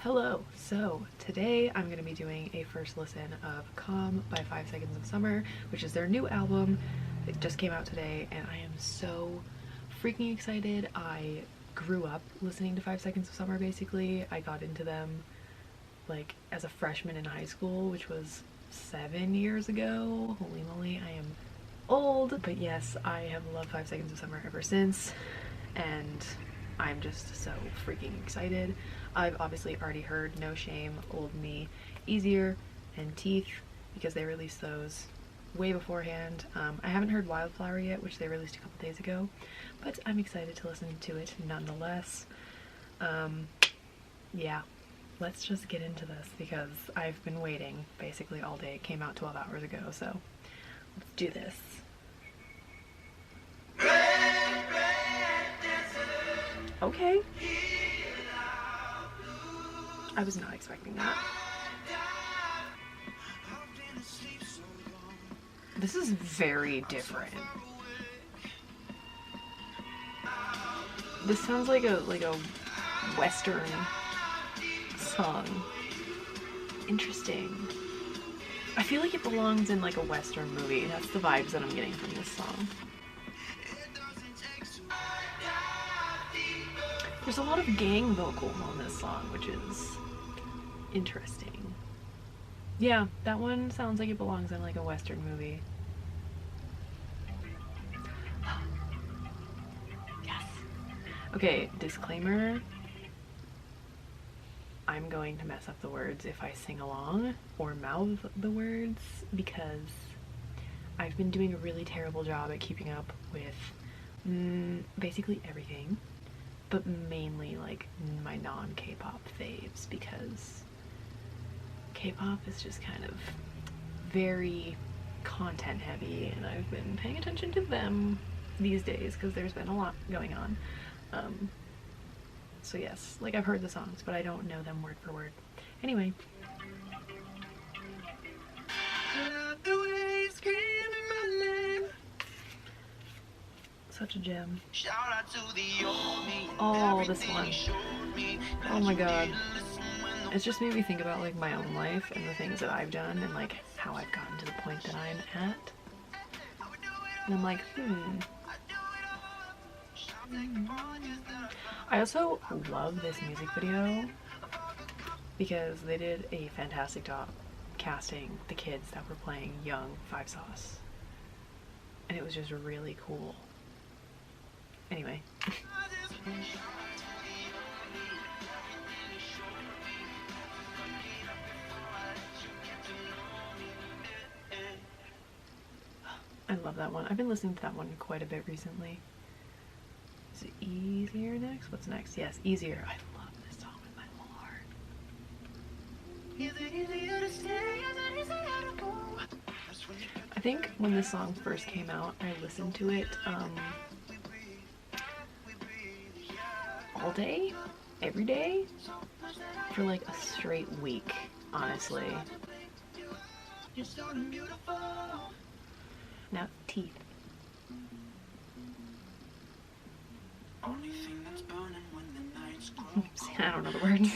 Hello, so today I'm going to be doing a first listen of Calm by 5 Seconds of Summer, which is their new album. It just came out today and I am so freaking excited. I grew up listening to 5 Seconds of Summer basically. I got into them like as a freshman in high school, which was 7 years ago. Holy moly, I am old. But yes, I have loved 5 Seconds of Summer ever since, and I'm just so freaking excited. I've obviously already heard No Shame, Old Me, Easier, and Teeth because they released those way beforehand. I haven't heard Wildflower yet, which they released a couple days ago, but I'm excited to listen to it nonetheless. Yeah, let's just get into this because I've been waiting basically all day. It came out 12 hours ago, so let's do this. Okay. I was not expecting that. This is very different. This sounds like a Western song. Interesting. I feel like it belongs in like a Western movie. That's the vibes that I'm getting from this song. There's a lot of gang vocals on this song, which is interesting. Yeah, that one sounds like it belongs in like a Western movie. Yes. Okay, disclaimer. I'm going to mess up the words if I sing along or mouth the words because I've been doing a really terrible job at keeping up with basically everything, but mainly like my non-K-pop faves because K-pop is just kind of very content heavy and I've been paying attention to them these days because there's been a lot going on. So yes, like I've heard the songs, but I don't know them word for word. Anyway. Such a gem. Oh, this one. Oh my god. It's just made me think about like my own life and the things that I've done and like how I've gotten to the point that I'm at. And I'm like, I also love this music video because they did a fantastic job casting the kids that were playing young Five Sauce. And it was just really cool. Anyway. I love that one. I've been listening to that one quite a bit recently. Is it Easier next? What's next? Yes, Easier. I love this song with my whole heart. I think when this song first came out, I listened to it all day, every day, for like a straight week, honestly. Now, Teeth. I don't know the words.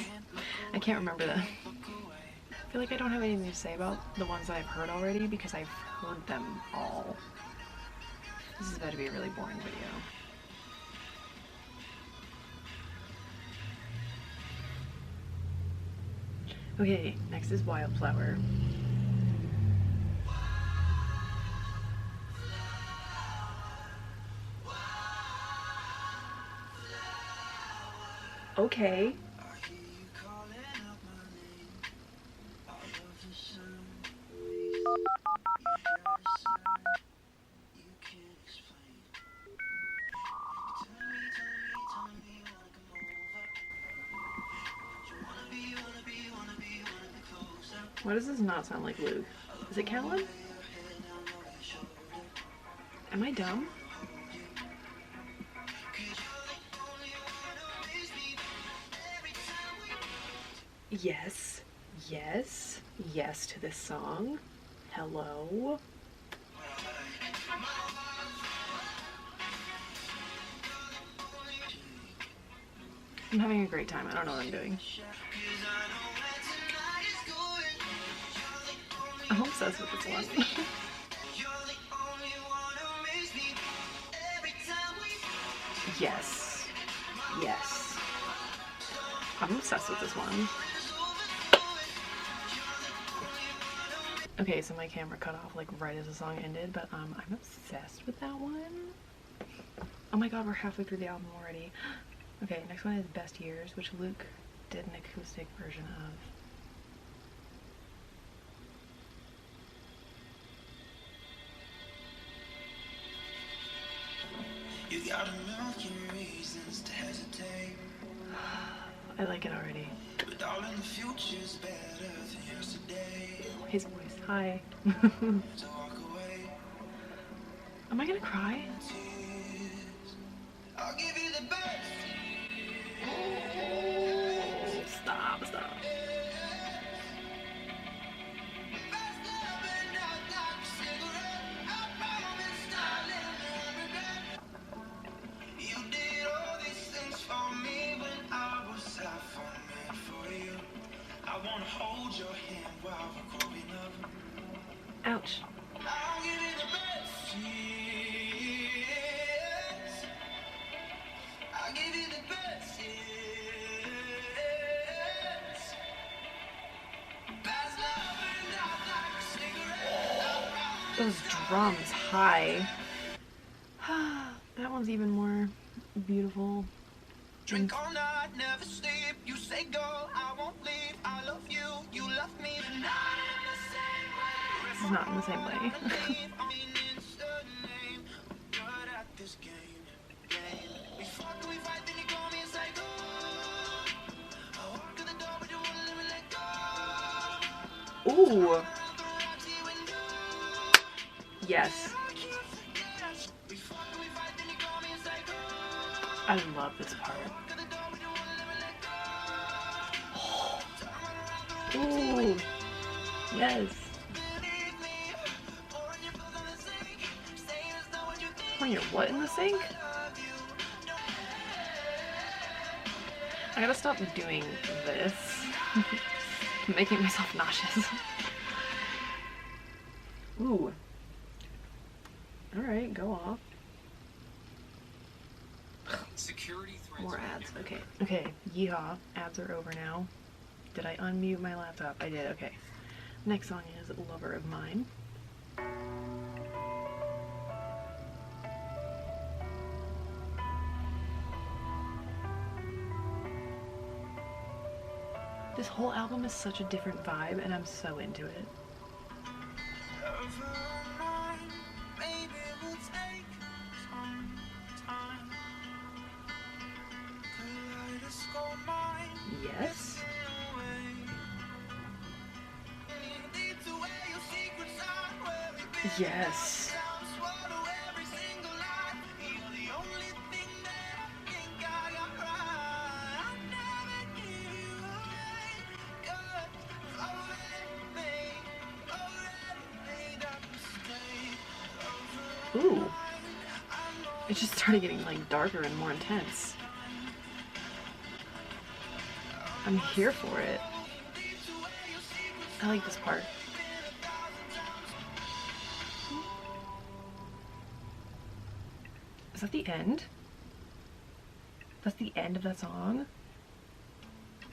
I can't remember that. I feel like I don't have anything to say about the ones that I've heard already because I've heard them all. This is about to be a really boring video. Okay, next is Wildflower. Okay. Why does this not sound like Luke? Is it Callum? Am I dumb? Yes, yes, yes to this song. Hello. I'm having a great time. I don't know what I'm doing. I'm obsessed with this one. Yes. Yes. I'm obsessed with this one. Okay, so my camera cut off like right as the song ended, but I'm obsessed with that one. Oh my god, we're halfway through the album already. Okay, next one is Best Years, which Luke did an acoustic version of. You got a million reasons to hesitate. I like it already. But darling, the future's better than yesterday. His voice. Hi. Am I gonna cry? I'll give you the best. Oh, stop. Ouch. Those drums high. That one's even more beautiful. Drink all night, never sleep. You say go, I won't leave. I love you, you love me. This is not in the same way. Ooh. Yes. I love this part. Ooh. Yes. Pouring your what in the sink? I gotta stop doing this. Making myself nauseous. Ooh. Alright, go off. More ads. Okay. Okay, yeehaw. Ads are over now. Did I unmute my laptop? I did, okay. Next song is Lover of Mine. This whole album is such a different vibe, and I'm so into it. Yes. Yes. Ooh. It just started getting like darker and more intense. I'm here for it. I like this part. Is that the end? That's the end of that song?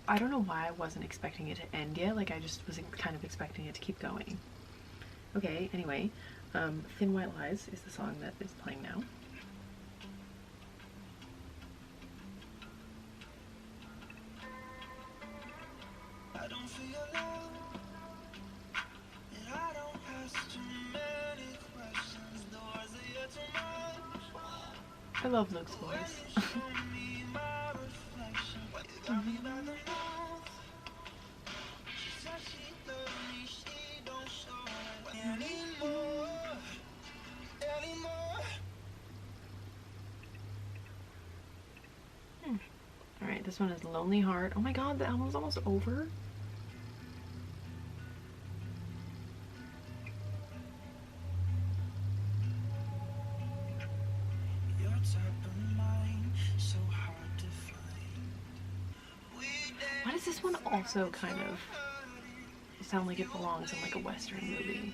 I don't know why I wasn't expecting it to end yet. Like, I just was kind of expecting it to keep going. Okay, anyway. Thin White Lies is the song that is playing now. I love Luke's voice. Alright, this one is Lonely Heart. Oh my god, the album's almost over. Why does this one also kind of sound like it belongs in like a Western movie.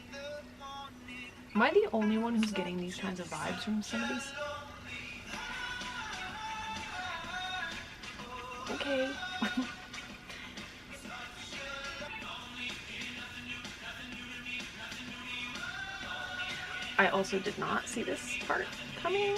Am I the only one who's getting these kinds of vibes from some of these? Okay. I also did not see this part coming.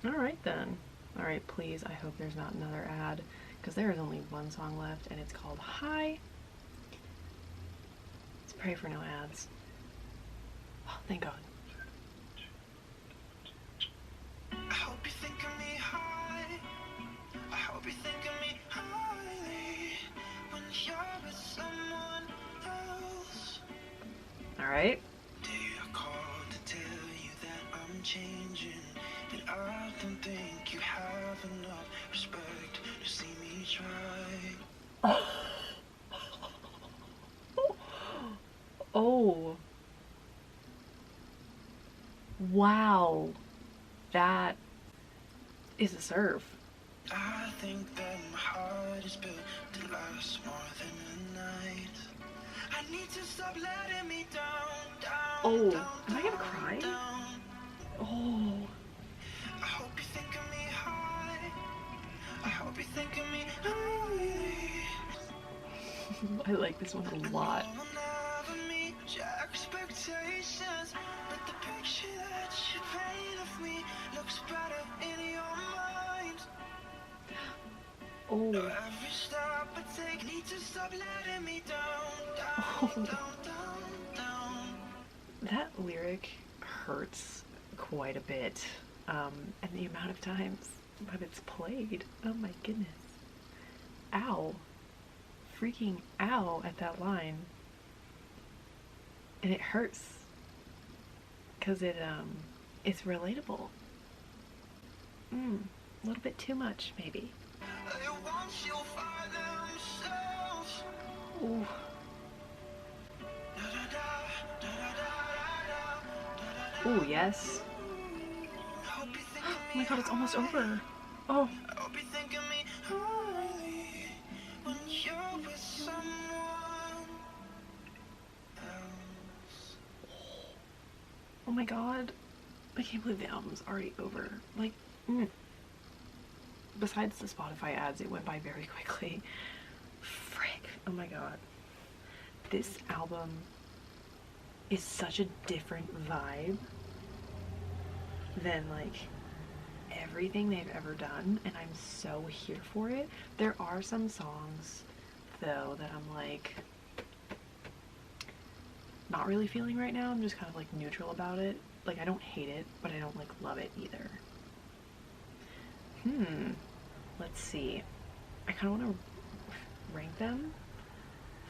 Alright then. Alright, please, I hope there's not another ad, because there is only one song left, and it's called Hi. Let's pray for no ads. Oh, thank God. I hope you think of me high. I hope you think of me highly when you're with someone else. Alright. I called to tell you that I'm changing, and I don't think you have enough respect to see me try. Oh. Wow. That is a serve. I think that my heart is built to last more than a night. I need to stop letting me down. Oh, am I gonna cry? Oh. I hope you think of me high. I hope you think of me high. I like this one a lot. Oh. That lyric hurts quite a bit, and the amount of times that it's played. Oh my goodness. Ow. Freaking ow at that line. And it hurts. Because it's relatable. A little bit too much, maybe. Ooh. Ooh, yes. Oh my God, it's almost over. Oh. Oh my God. I can't believe the album's already over. Like, besides the Spotify ads, it went by very quickly. Frick. Oh my God. This album is such a different vibe than like everything they've ever done, and I'm so here for it. There are some songs though that I'm like not really feeling right now. I'm just kind of like neutral about it. Like, I don't hate it, but I don't like love it either. Let's see. I kind of want to rank them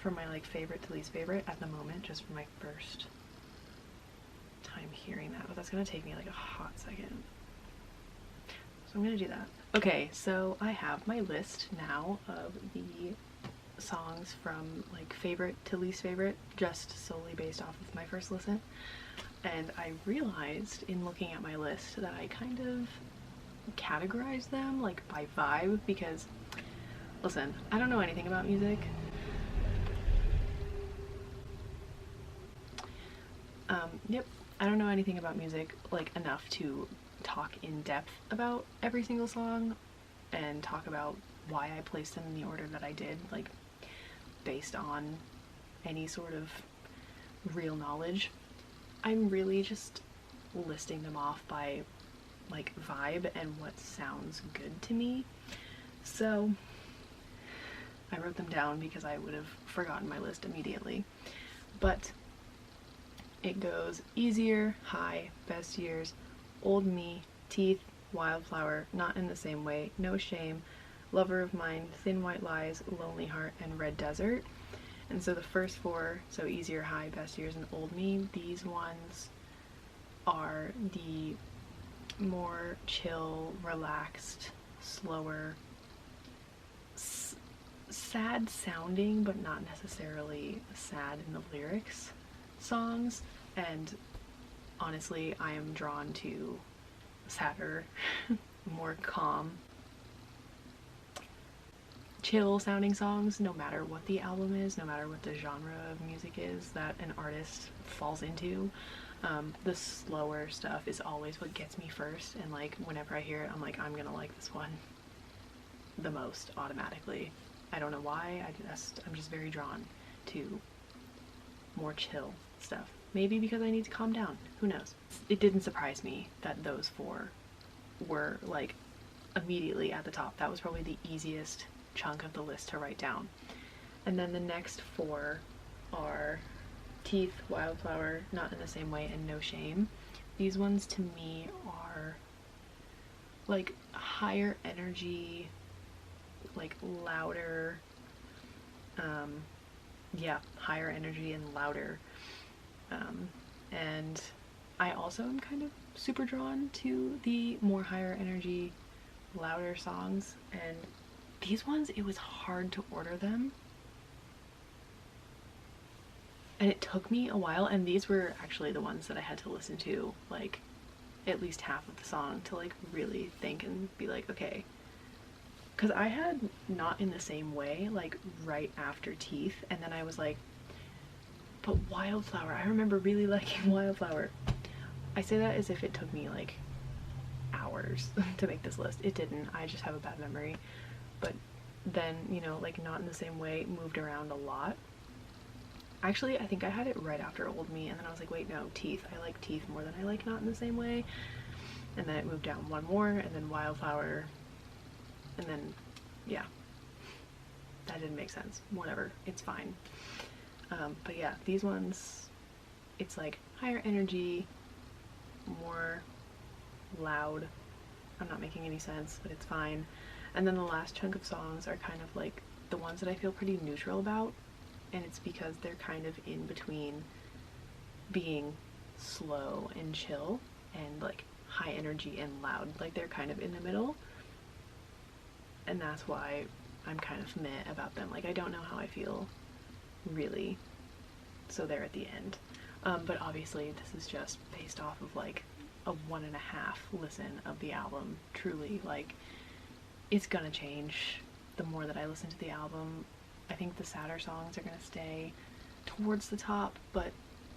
from my like favorite to least favorite at the moment, just for my first time hearing that, but that's gonna take me like a hot second. So I'm gonna do that. Okay, so I have my list now of the songs from like favorite to least favorite, just solely based off of my first listen. And I realized in looking at my list that I kind of categorize them like by vibe, because listen, I don't know anything about music. Yep, I don't know anything about music like enough to talk in depth about every single song and talk about why I placed them in the order that I did, like based on any sort of real knowledge. I'm really just listing them off by like vibe and what sounds good to me. So I wrote them down because I would have forgotten my list immediately. But it goes Easier, High, Best Years, Old Me, Teeth, Wildflower, Not in the Same Way, No Shame, Lover of Mine, Thin White Lies, Lonely Heart, and Red Desert. And so the first four, so Easier, High, Best Years, and Old Me, these ones are the more chill, relaxed, slower, sad sounding, but not necessarily sad in the lyrics songs. and honestly I am drawn to sadder, more calm, chill sounding songs, no matter what the album is, no matter what the genre of music is that an artist falls into. The slower stuff is always what gets me first, and like whenever I hear it I'm like, I'm gonna like this one the most automatically. I don't know why, I'm just very drawn to more chill stuff. Maybe because I need to calm down, who knows. It didn't surprise me that those four were like immediately at the top. That was probably the easiest chunk of the list to write down. And then the next four are Teeth, Wildflower, Not in the Same Way, and No Shame. These ones to me are like higher energy, like louder, yeah, higher energy and louder. And I also am kind of super drawn to the more higher energy, louder songs, and these ones, it was hard to order them. And it took me a while, and these were actually the ones that I had to listen to like at least half of the song to like really think and be like, okay. Because I had Not in the Same Way like right after Teeth, and then I was like, but Wildflower, I remember really liking Wildflower. I say that as if it took me like hours to make this list. It didn't, I just have a bad memory. But then, you know, like Not in the Same Way moved around a lot. Actually, I think I had it right after Old Me, and then I was like, wait, no, Teeth. I like Teeth more than I like Not in the Same Way. And then it moved down one more, and then Wildflower, and then, yeah. That didn't make sense. Whatever, it's fine. But yeah, these ones, it's like higher energy, more loud. I'm not making any sense, but it's fine. And then the last chunk of songs are kind of like the ones that I feel pretty neutral about, and it's because they're kind of in between being slow and chill and like high energy and loud. Like they're kind of in the middle, and that's why I'm kind of meh about them. Like I don't know how I feel really, so they're at the end. But obviously this is just based off of like a 1.5 listen of the album. Truly, like, it's gonna change the more that I listen to the album. I think the sadder songs are gonna stay towards the top, but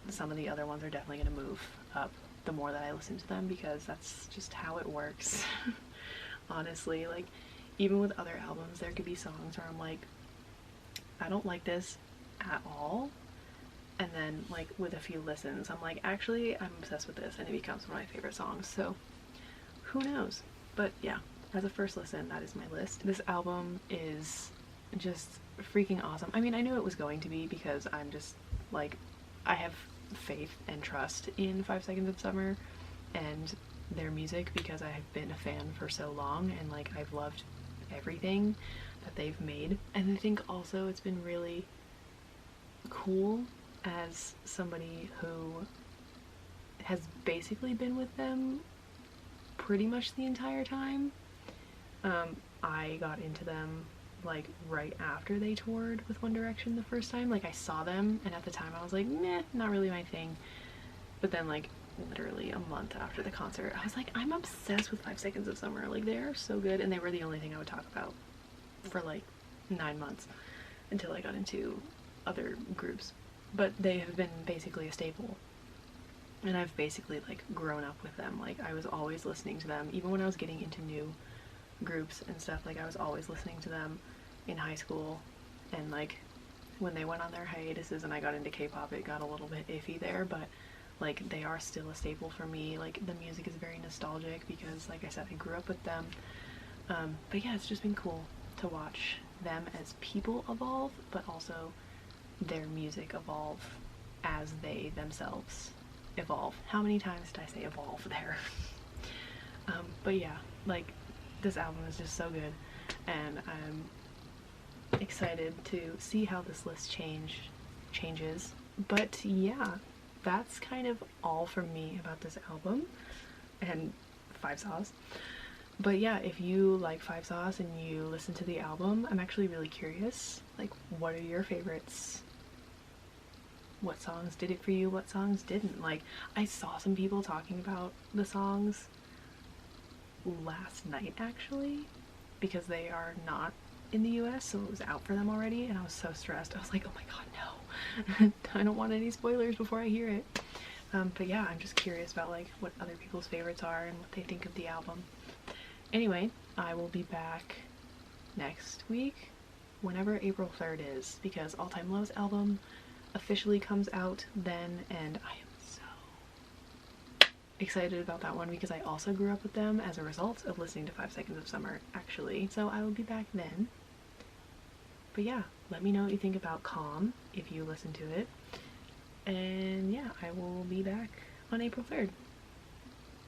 some of the other ones are definitely gonna move up the more that I listen to them, because that's just how it works. Honestly, like, even with other albums, there could be songs where I'm like, I don't like this at all, and then like with a few listens I'm like, actually I'm obsessed with this, and it becomes one of my favorite songs. So who knows. But yeah, as a first listen, that is my list. This album is just freaking awesome. I mean, I knew it was going to be, because I'm just like, I have faith and trust in 5 Seconds of Summer and their music, because I have been a fan for so long, and like I've loved everything that they've made. And I think also it's been really cool as somebody who has basically been with them pretty much the entire time. I got into them like right after they toured with One Direction the first time. Like I saw them, and at the time I was like, meh, not really my thing. But then like literally a month after the concert, I was like, I'm obsessed with 5 Seconds of Summer. Like they are so good, and they were the only thing I would talk about for like 9 months until I got into other groups. But they have been basically a staple, and I've basically like grown up with them. Like I was always listening to them, even when I was getting into new groups and stuff. Like I was always listening to them in high school, and like when they went on their hiatuses and I got into K-pop, it got a little bit iffy there, but like they are still a staple for me. Like the music is very nostalgic because, like I said, I grew up with them. But yeah, it's just been cool to watch them as people evolve, but also their music evolve as they themselves evolve. How many times did I say evolve there? But yeah, like this album is just so good, and I'm excited to see how this list changes. But yeah, that's kind of all from me about this album and Five Sauce. But yeah, if you like Five Sauce and you listen to the album, I'm actually really curious, like, what are your favorites? what songs did it for you, what songs didn't. Like, I saw some people talking about the songs last night actually, because they are not in the US, so it was out for them already, and I was so stressed. I was like, oh my god, no. I don't want any spoilers before I hear it. But yeah, I'm just curious about like what other people's favorites are and what they think of the album. Anyway, I will be back next week, whenever April 3rd is, because All Time Low's album officially comes out then, and I am so excited about that one because I also grew up with them as a result of listening to 5 Seconds of Summer, actually. So I will be back then. But yeah, let me know what you think about Calm if you listen to it. And yeah, I will be back on April 3rd.